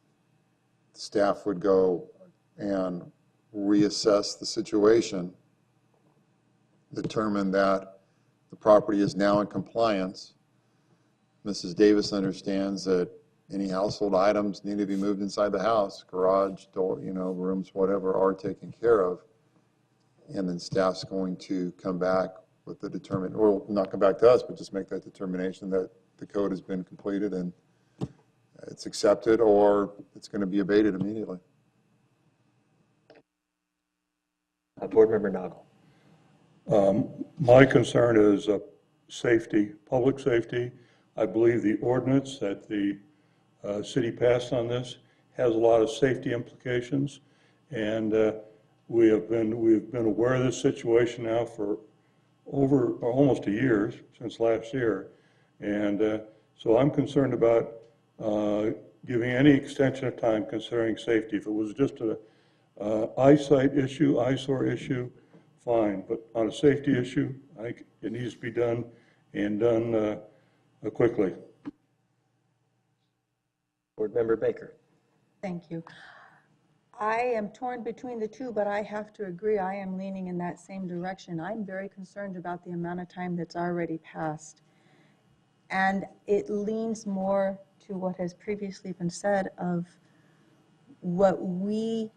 staff would go and reassess the situation, determine that the property is now in compliance. Mrs. Davis understands that any household items need to be moved inside the house, garage, door, rooms, whatever, are taken care of. And then staff's going to come back with the or not come back to us, but just make that determination that the code has been completed and it's accepted, or it's going to be abated immediately. Board Member Noggle. My concern is safety, public safety. I believe the ordinance that the city passed on this has a lot of safety implications, and we've been aware of this situation now for almost a year, since last year, and so I'm concerned about giving any extension of time considering safety. If it was just a eyesight issue, eyesore issue, fine, but on a safety issue, it needs to be done and done quickly. Board Member Baker. Thank you. I am torn between the two, but I have to agree, I am leaning in that same direction. I'm very concerned about the amount of time that's already passed. And it leans more to what has previously been said of what we,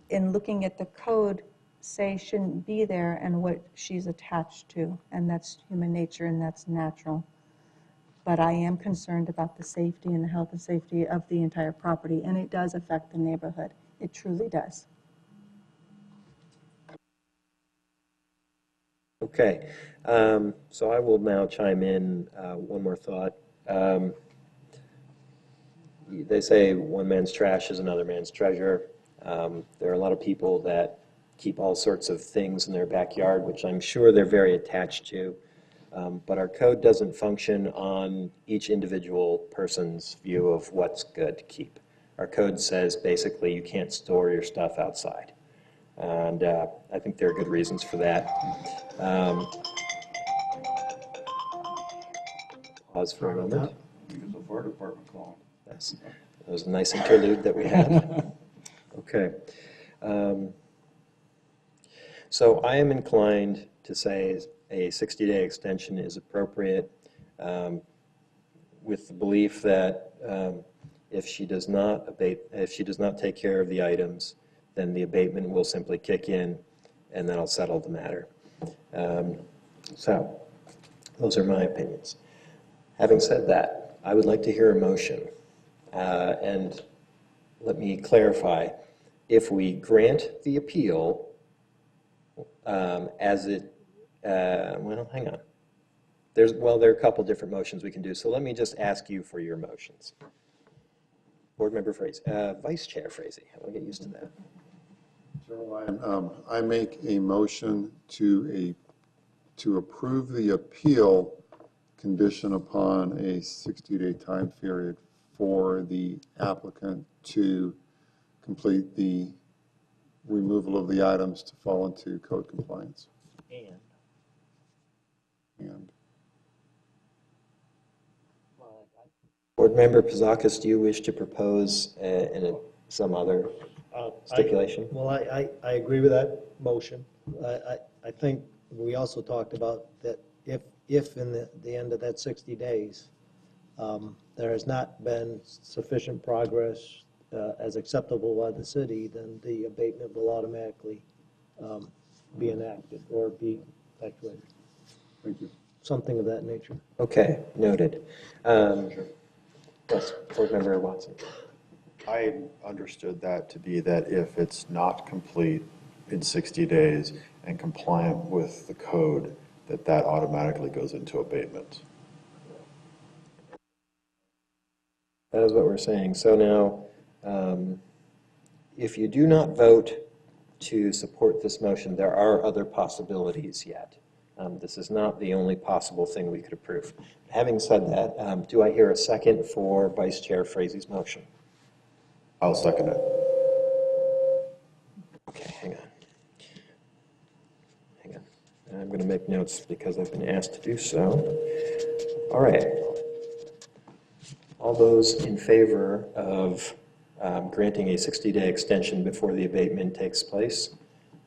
in looking at the code, say shouldn't be there and what she's attached to. And that's human nature and that's natural. But I am concerned about the safety and the health and safety of the entire property, and it does affect the neighborhood. It truly does. Okay, so I will now chime in one more thought. They say one man's trash is another man's treasure. There are a lot of people that keep all sorts of things in their backyard, which I'm sure they're very attached to. But our code doesn't function on each individual person's view of what's good to keep. Our code says basically you can't store your stuff outside. And I think there are good reasons for that. Pause for a moment. Because the fire department called. Yes, that was a nice interlude that we had. Okay. So I am inclined to say a 60-day extension is appropriate, with the belief that If she does not abate, if she does not take care of the items, then the abatement will simply kick in, and then I'll settle the matter. So, those are my opinions. Having said that, I would like to hear a motion. And let me clarify, if we grant the appeal as it, well, hang on. There are a couple different motions we can do, so let me just ask you for your motions. Board Member Frazee, Vice Chair Frazee, I'll get used to that. Chairman Lyon, I make a motion to approve the appeal condition upon a 60-day time period for the applicant to complete the removal of the items to fall into code compliance. And Board Member Pizakis, do you wish to propose some other stipulation? Well, I agree with that motion. I think we also talked about that if in the end of that 60 days, there has not been sufficient progress as acceptable by the city, then the abatement will automatically be enacted or be effectuated. thank you. Something of that nature. Okay, noted. Yes, Board Member Watson. I understood that to be that if it's not complete in 60 days and compliant with the code, that automatically goes into abatement. That is what we're saying. So now, if you do not vote to support this motion, there are other possibilities yet. This is not the only possible thing we could approve. Having said that, do I hear a second for Vice Chair Frazee's motion? I'll second it. Okay, hang on. Hang on. I'm going to make notes because I've been asked to do so. All right. All those in favor of granting a 60-day extension before the abatement takes place,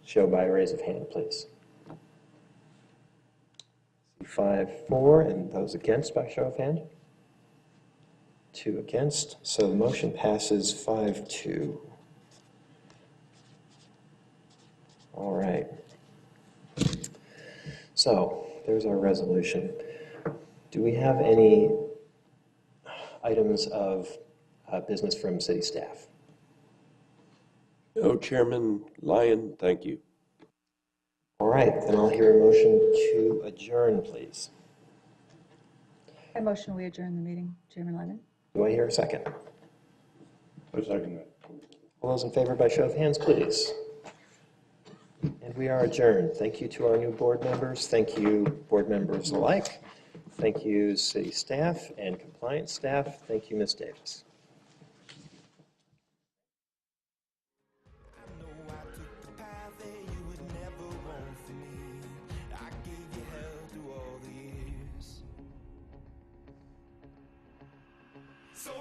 show by a raise of hand, please. 5-4, and those against by show of hand? 2 against, so the motion passes 5-2. All right. So there's our resolution. Do we have any items of business from city staff? No, Chairman Lyon, thank you. All right, then I'll hear a motion to adjourn, please. I motion we adjourn the meeting, Chairman Lennon. Do I hear a second? I second that. All those in favor by show of hands, please. And we are adjourned. Thank you to our new board members. Thank you, board members alike. Thank you, city staff and compliance staff. Thank you, Ms. Davis. So